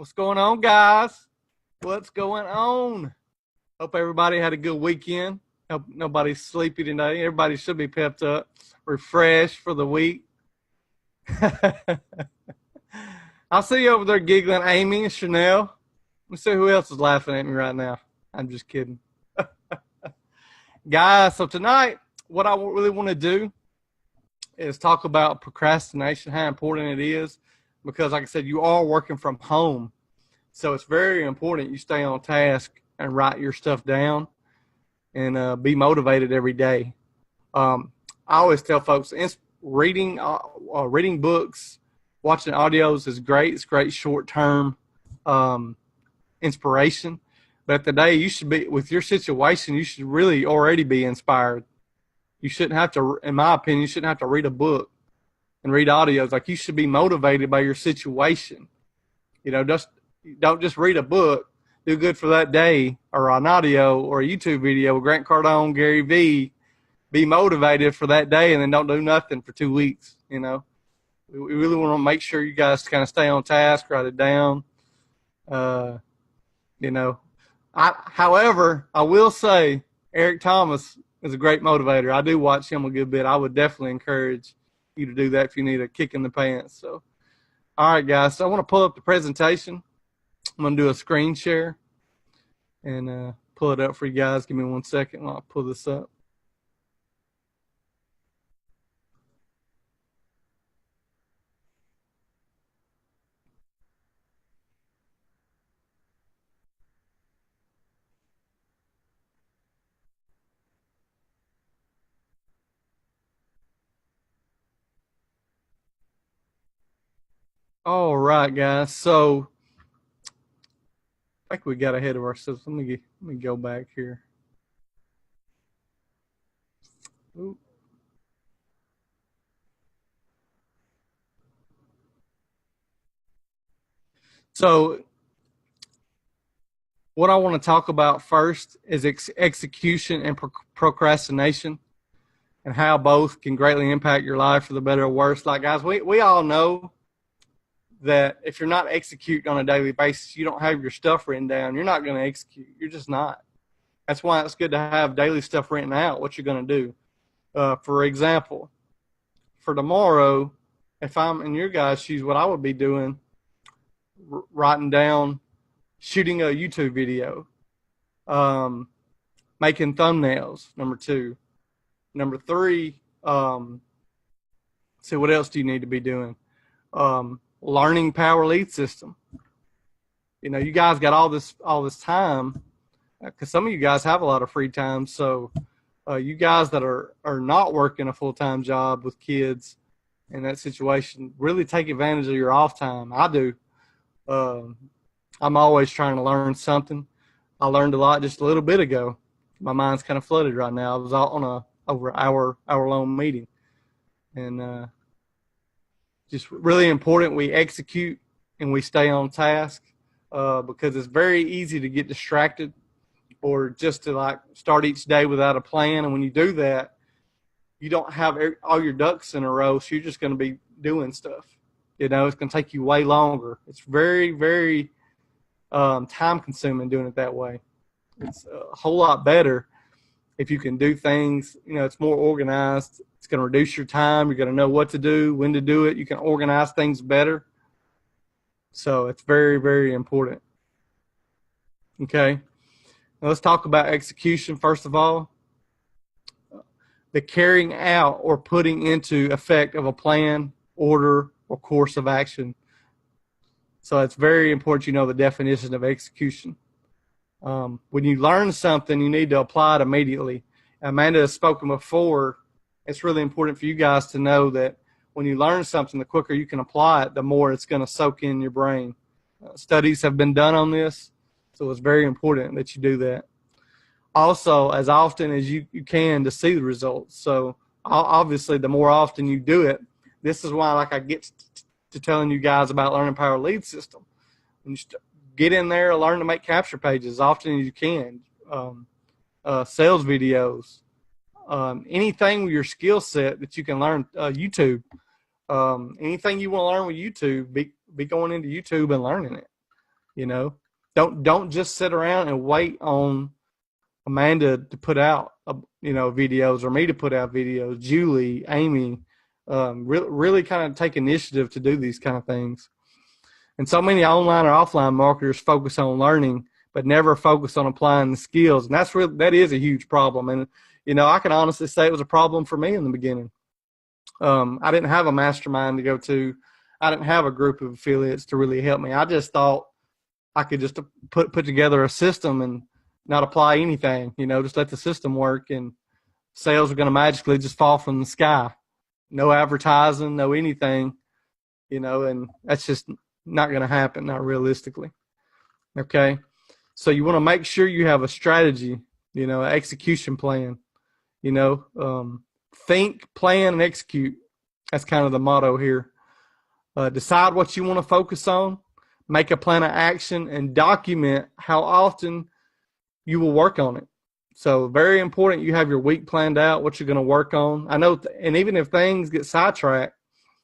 What's going on, guys? What's going on? Hope everybody had a good weekend. Hope nobody's sleepy today. Everybody should be pepped up, refreshed for the week. I see you over there giggling, Amy and Chanel. Let me see who else is laughing at me right now. I'm just kidding. Guys, so tonight, what I really want to do is talk about procrastination, how important it is, because like I said, you are working from home. So it's very important you stay on task and write your stuff down and be motivated every day. I always tell folks, reading books, watching audios is great. It's great short-term inspiration. But at the day, you should be, with your situation, you should really already be inspired. You shouldn't have to, in my opinion, you shouldn't have to read a book and read audios. Like, you should be motivated by your situation. You know, don't just read a book, do good for that day, or an audio or a YouTube video with Grant Cardone, Gary Vee. Be motivated for that day and then don't do nothing for 2 weeks, you know. We really want to make sure you guys kind of stay on task, write it down. You know, however, I will say Eric Thomas is a great motivator. I do watch him a good bit. I would definitely encourage you to do that if you need a kick in the pants. So, all right, guys. So I want to pull up the presentation. I'm going to do a screen share and pull it up for you guys. Give me 1 second while I pull this up. All right, guys. So I think we got ahead of ourselves. Let me go back here. Ooh. So what I want to talk about first is execution and procrastination, and how both can greatly impact your life for the better or worse. Like, guys, we all know that if you're not executing on a daily basis, you don't have your stuff written down, you're not going to execute. You're just not. That's why it's good to have daily stuff written out, what you're going to do. For example, for tomorrow, if I'm in your guys' shoes, what I would be doing, writing down, shooting a YouTube video, making thumbnails, number 2. Number 3, see, what else do you need to be doing? Learning Power Lead System. You know, you guys got all this time, because some of you guys have a lot of free time. So you guys that are not working a full-time job with kids in that situation, really take advantage of your off time. I do. I'm always trying to learn something. I learned a lot just a little bit ago. My mind's kind of flooded right now. I was out on over hour-long meeting, and just really important we execute and we stay on task, because it's very easy to get distracted or just to like start each day without a plan. And when you do that, you don't have all your ducks in a row, so you're just going to be doing stuff. You know, it's going to take you way longer. It's very, very time consuming doing it that way. It's a whole lot better if you can do things, you know, it's more organized. It's going to reduce your time. You're going to know what to do, when to do it. You can organize things better. So it's very, very important. Okay. Now let's talk about execution first of all. The carrying out or putting into effect of a plan, order, or course of action. So it's very important you know the definition of execution. When you learn something, you need to apply it immediately. Amanda has spoken before. It's really important for you guys to know that when you learn something, the quicker you can apply it, the more it's going to soak in your brain. Studies have been done on this, so it's very important that you do that. Also, as often as you can to see the results. So obviously, the more often you do it, this is why, like I get to telling you guys about Learning Power Lead System. When you get in there, learn to make capture pages as often as you can. Sales videos, anything with your skill set that you can learn. YouTube, anything you want to learn with YouTube, be going into YouTube and learning it. You know, don't just sit around and wait on Amanda to put out, videos, or me to put out videos. Julie, Amy, really kind of take initiative to do these kind of things. And so many online or offline marketers focus on learning, but never focus on applying the skills. And that is a huge problem. And, I can honestly say it was a problem for me in the beginning. I didn't have a mastermind to go to. I didn't have a group of affiliates to really help me. I just thought I could just put together a system and not apply anything, just let the system work, and sales are going to magically just fall from the sky. No advertising, no anything, and that's just not going to happen, not realistically. Okay. So you want to make sure you have a strategy, an execution plan, think, plan, and execute. That's kind of the motto here. Decide what you want to focus on, make a plan of action, and document how often you will work on it. So very important you have your week planned out, what you're going to work on. I know, and even if things get sidetracked,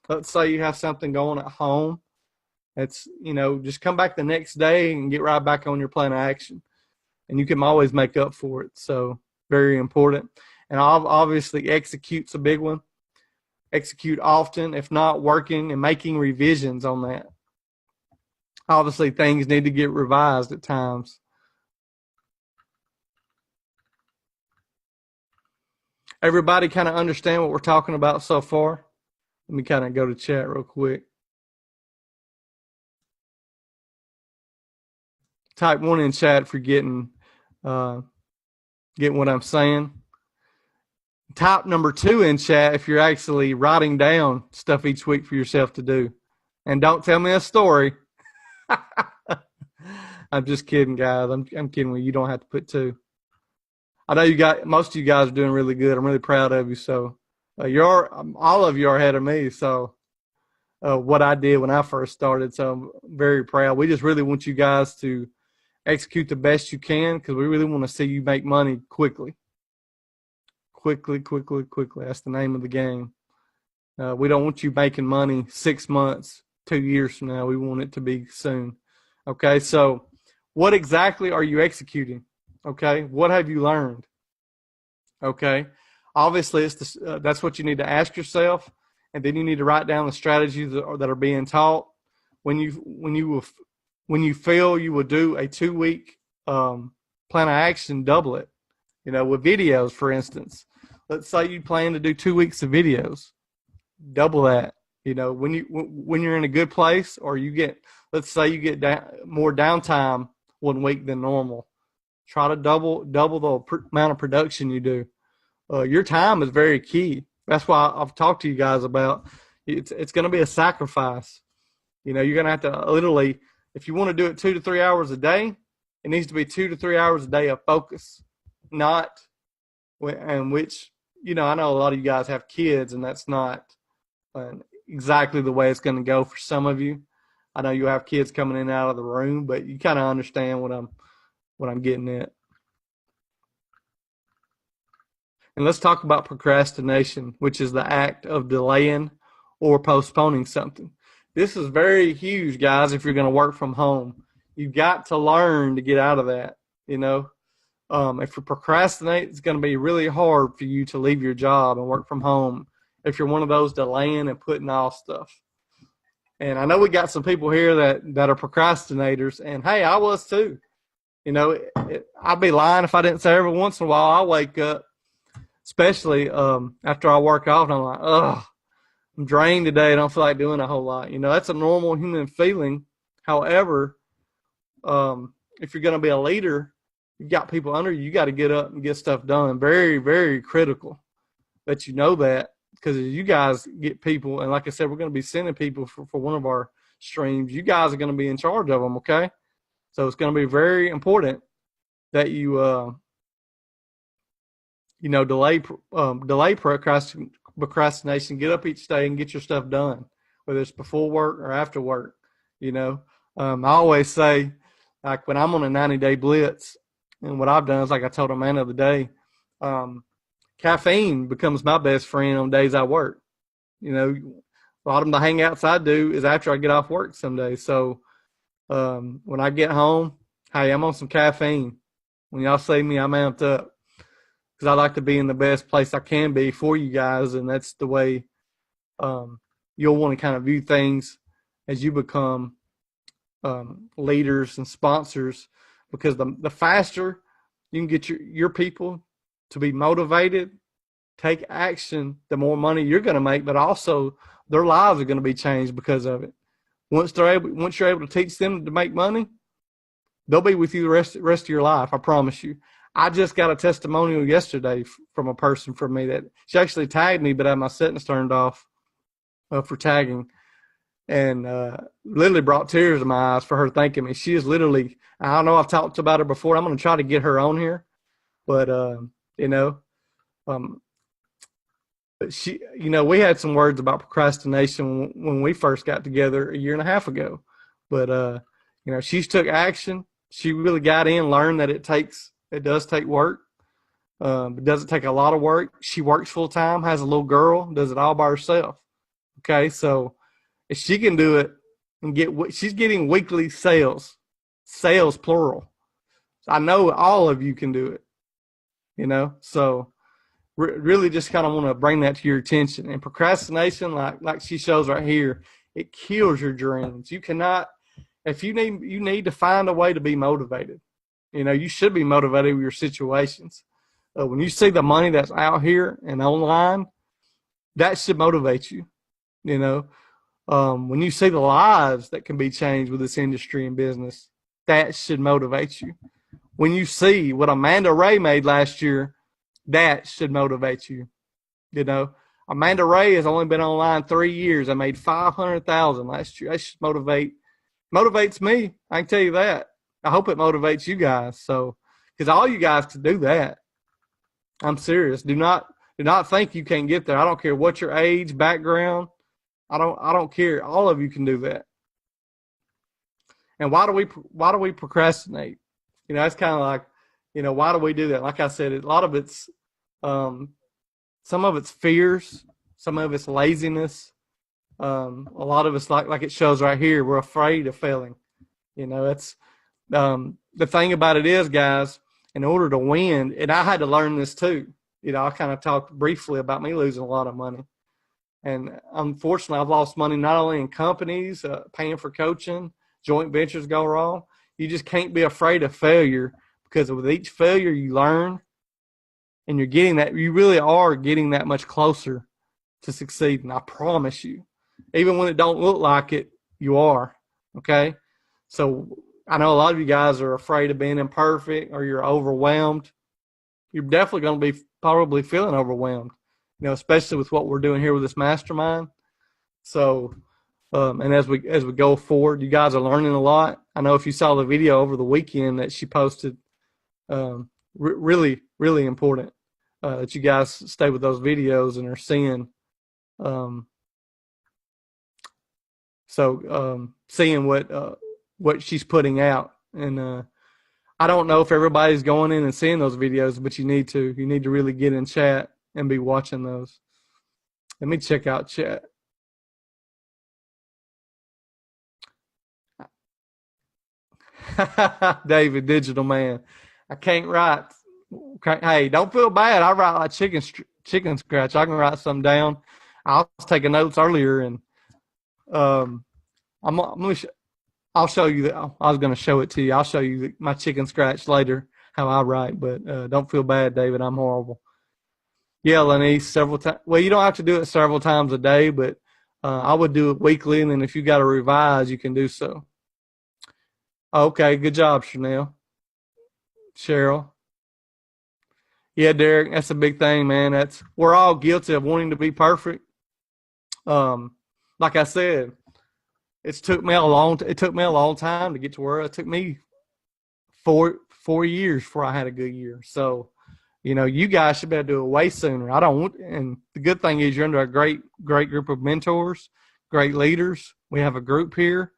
let's say you have something going at home, it's, just come back the next day and get right back on your plan of action. And you can always make up for it. So very important. And obviously execute's a big one. Execute often, if not working and making revisions on that. Obviously things need to get revised at times. Everybody kind of understand what we're talking about so far? Let me kind of go to chat real quick. Type 1 in chat if you're getting what I'm saying. Type number 2 in chat if you're actually writing down stuff each week for yourself to do. And don't tell me a story. I'm just kidding, guys. I'm kidding with you. You don't have to put 2. I know most of you guys are doing really good. I'm really proud of you. So all of you are ahead of me. So what I did when I first started. So I'm very proud. We just really want you guys to execute the best you can, because we really want to see you make money quickly. Quickly. That's the name of the game. We don't want you making money 6 months, 2 years from now. We want it to be soon. Okay, so what exactly are you executing? Okay, what have you learned? Okay, obviously that's what you need to ask yourself, and then you need to write down the strategies that are being taught. When you feel you will do a 2-week plan of action, double it. With videos, for instance, let's say you plan to do 2 weeks of videos, double that. When you're in a good place, or let's say you get more downtime 1 week than normal, try to double the amount of production you do. Your time is very key. That's why I've talked to you guys about it's going to be a sacrifice. You're going to have to literally, if you want to do it 2 to 3 hours a day, it needs to be 2 to 3 hours a day of focus, I know a lot of you guys have kids, and that's not exactly the way it's going to go for some of you. I know you have kids coming in and out of the room, but you kind of understand what I'm getting at. And let's talk about procrastination, which is the act of delaying or postponing something. This is very huge, guys, if you're going to work from home. You've got to learn to get out of that, If you procrastinate, it's going to be really hard for you to leave your job and work from home if you're one of those delaying and putting off stuff. And I know we got some people here that are procrastinators, and hey, I was too. I'd be lying if I didn't say every once in a while I wake up, especially after I work off, and I'm like, ugh, I'm drained today. I don't feel like doing a whole lot. That's a normal human feeling. However, if you're going to be a leader, you've got people under you. You got to get up and get stuff done. Very, very critical that you know that, because as you guys get people, and like I said, we're going to be sending people for one of our streams. You guys are going to be in charge of them, okay? So it's going to be very important that you, delay procrastination. Get up each day and get your stuff done, whether it's before work or after work. I always say, like when I'm on a 90-day blitz, and what I've done is, like I told a man the other day, caffeine becomes my best friend on days I work. A lot of the hangouts I do is after I get off work some days. So When I get home, hey, I'm on some caffeine. When y'all see me, I'm amped up because I like to be in the best place I can be for you guys, and that's the way you'll want to kind of view things as you become leaders and sponsors, because the faster you can get your people to be motivated, take action, the more money you're going to make, but also their lives are going to be changed because of it. Once you're able to teach them to make money, they'll be with you the rest of your life. I promise you. I just got a testimonial yesterday from a person from me that she actually tagged me, but I had my settings turned off for tagging, and literally brought tears to my eyes for her thanking me. She is literally, I don't know, I've talked about her before. I'm going to try to get her on here, but you know, she, we had some words about procrastination when we first got together a year and a half ago, but she's took action. She really got in, learned that it does take work. It doesn't take a lot of work. She works full time, has a little girl, does it all by herself. Okay, so if she can do it and she's getting weekly sales plural. I know all of you can do it. So really just kind of want to bring that to your attention. And procrastination, like she shows right here, it kills your dreams. You cannot, if you need to find a way to be motivated. You should be motivated with your situations. When you see the money that's out here and online, that should motivate you. When you see the lives that can be changed with this industry and business, that should motivate you. When you see what Amanda Ray made last year, that should motivate you. Amanda Ray has only been online 3 years. I made $500,000 last year. That should motivates me. I can tell you that. I hope it motivates you guys. So, because all you guys can do that. I'm serious. Do not think you can't get there. I don't care what your age, background. I don't care. All of you can do that. And why do we procrastinate? It's kind of like, why do we do that? Like I said, a lot of it's, some of it's fears, some of it's laziness. A lot of it's like it shows right here. We're afraid of failing. It's the thing about it is, guys, in order to win, and I had to learn this too. I kind of talked briefly about me losing a lot of money. And unfortunately, I've lost money not only in companies, paying for coaching, joint ventures go wrong. You just can't be afraid of failure, because with each failure you learn, and you really are getting that much closer to succeeding. I promise you. Even when it don't look like it, you are. Okay? So I know a lot of you guys are afraid of being imperfect, or you're overwhelmed. You're definitely going to be probably feeling overwhelmed, especially with what we're doing here with this mastermind. So, and as we go forward, you guys are learning a lot. I know if you saw the video over the weekend that she posted, really, really important that you guys stay with those videos and are seeing, seeing what she's putting out. And I don't know if everybody's going in and seeing those videos, but you need to really get in chat and be watching those. Let me check out chat. David, digital man. I can't write. Hey, don't feel bad. I write like chicken scratch. I can write something down. I was taking notes earlier, and I'll show you that. I was going to show it to you. I'll show you my chicken scratch later, how I write, but don't feel bad, David. I'm horrible. Yeah, Lenise, several times. Well, you don't have to do it several times a day, but I would do it weekly, and then if you got to revise, you can do so. Okay, good job, Cheryl. Yeah, Derek, that's a big thing, man. We're all guilty of wanting to be perfect. Like I said, it took me a long time to get to where it took me 4 years before I had a good year. So, you guys should be able to do it way sooner. And the good thing is you're under a great group of mentors, great leaders. We have a group here.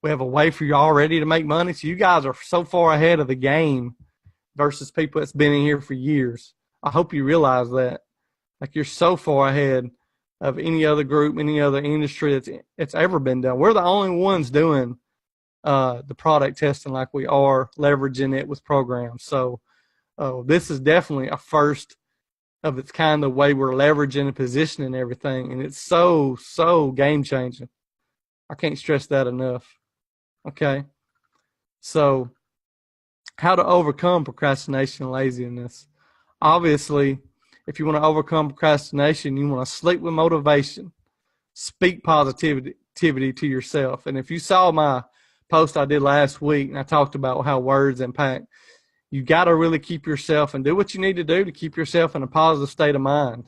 We have a way for you already to make money. So you guys are so far ahead of the game versus people that's been in here for years. I hope you realize that. Like, you're so far ahead of any other group, any other industry that's ever been done. We're the only ones doing the product testing like we are leveraging it with programs. So this is definitely a first of its kind, the way we're leveraging and positioning everything. And it's so game changing. I can't stress that enough. Okay. So how to overcome procrastination and laziness. Obviously, if you want to overcome procrastination, you want to sleep with motivation, speak positivity to yourself. And if you saw my post I did last week, and I talked about how words impact, you got to really keep yourself and do what you need to do to keep yourself in a positive state of mind.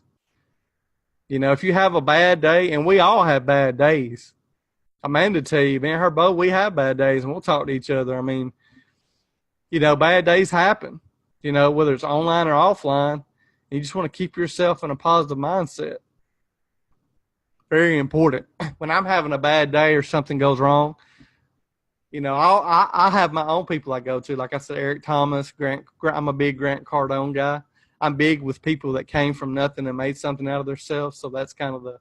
You know, if you have a bad day, and we all have bad days, Amanda tell you, me and her both, we have bad days, and we'll talk to each other. I mean, you know, bad days happen, you know, whether it's online or offline. You just want to keep yourself in a positive mindset. Very important. When I'm having a bad day or something goes wrong, you know, I have my own people I go to. Like I said, Eric Thomas, I'm a big Grant Cardone guy. I'm big with people that came from nothing and made something out of themselves. So that's kind of the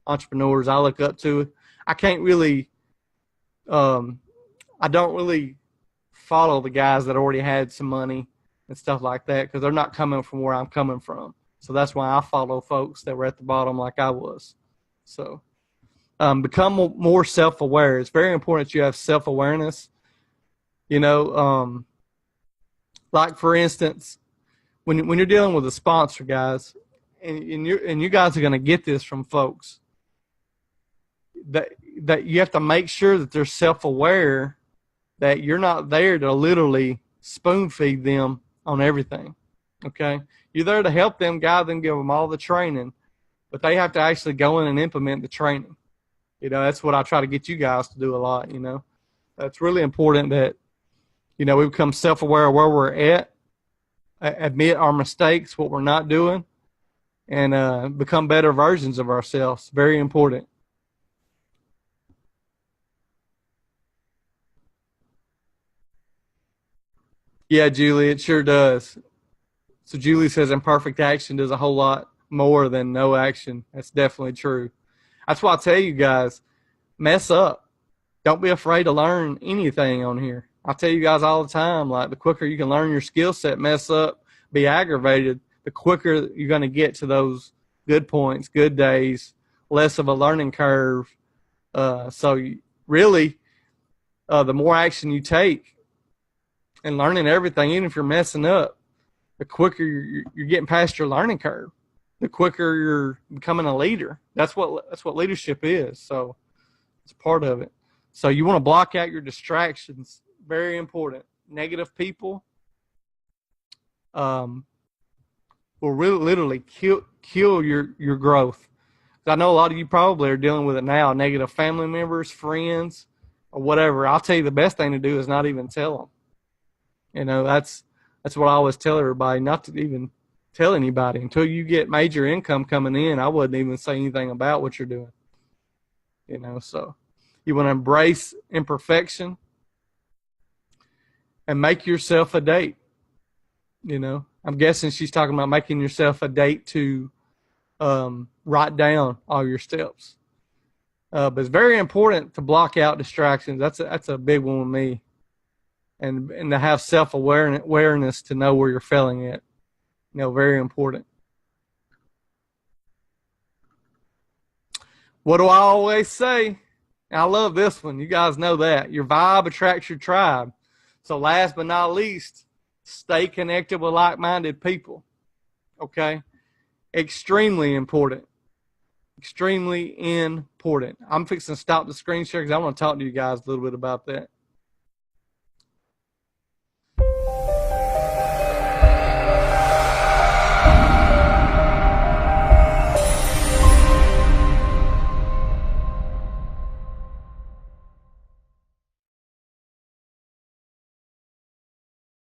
entrepreneurs I look up to. I can't really, I don't really follow the guys that already had some money and stuff like that, because they're not coming from where I'm coming from. So that's why I follow folks that were at the bottom like I was. So become more self-aware. It's very important that you have self-awareness. You know, like for instance, when you're dealing with a sponsor, guys, and you guys are going to get this from folks, that you have to make sure that they're self-aware, that you're not there to literally spoon feed them on everything. Okay, you're there to help them, guide them, give them all the training, but they have to actually go in and implement the training. You know, that's what I try to get you guys to do a lot. You know, it's really important that, you know, we become self-aware of where we're at, admit our mistakes, what we're not doing, and become better versions of ourselves. Very important. Yeah, Julie, it sure does. So Julie says imperfect action does a whole lot more than no action. That's definitely true. That's why I tell you guys, mess up. Don't be afraid to learn anything on here. I tell you guys all the time, like the quicker you can learn your skill set, mess up, be aggravated, the quicker you're going to get to those good points, good days, less of a learning curve. Really, the more action you take and learning everything, even if you're messing up, the quicker you're getting past your learning curve, the quicker you're becoming a leader. That's what leadership is. So it's part of it. So you want to block out your distractions. Very important. Negative people will really literally kill your growth. I know a lot of you probably are dealing with it now. Negative family members, friends, or whatever. I'll tell you, the best thing to do is not even tell them. You know, that's what I always tell everybody, not to even tell anybody until you get major income coming in. I wouldn't even say anything about what you're doing. You know, so you want to embrace imperfection and make yourself a date. You know, I'm guessing she's talking about making yourself a date to write down all your steps. But it's very important to block out distractions. That's a big one with me. And to have self-awareness to know where you're failing at. You know, very important. What do I always say? I love this one. You guys know that. Your vibe attracts your tribe. So last but not least, stay connected with like-minded people. Okay? Extremely important. Extremely important. I'm fixing to stop the screen share because I want to talk to you guys a little bit about that.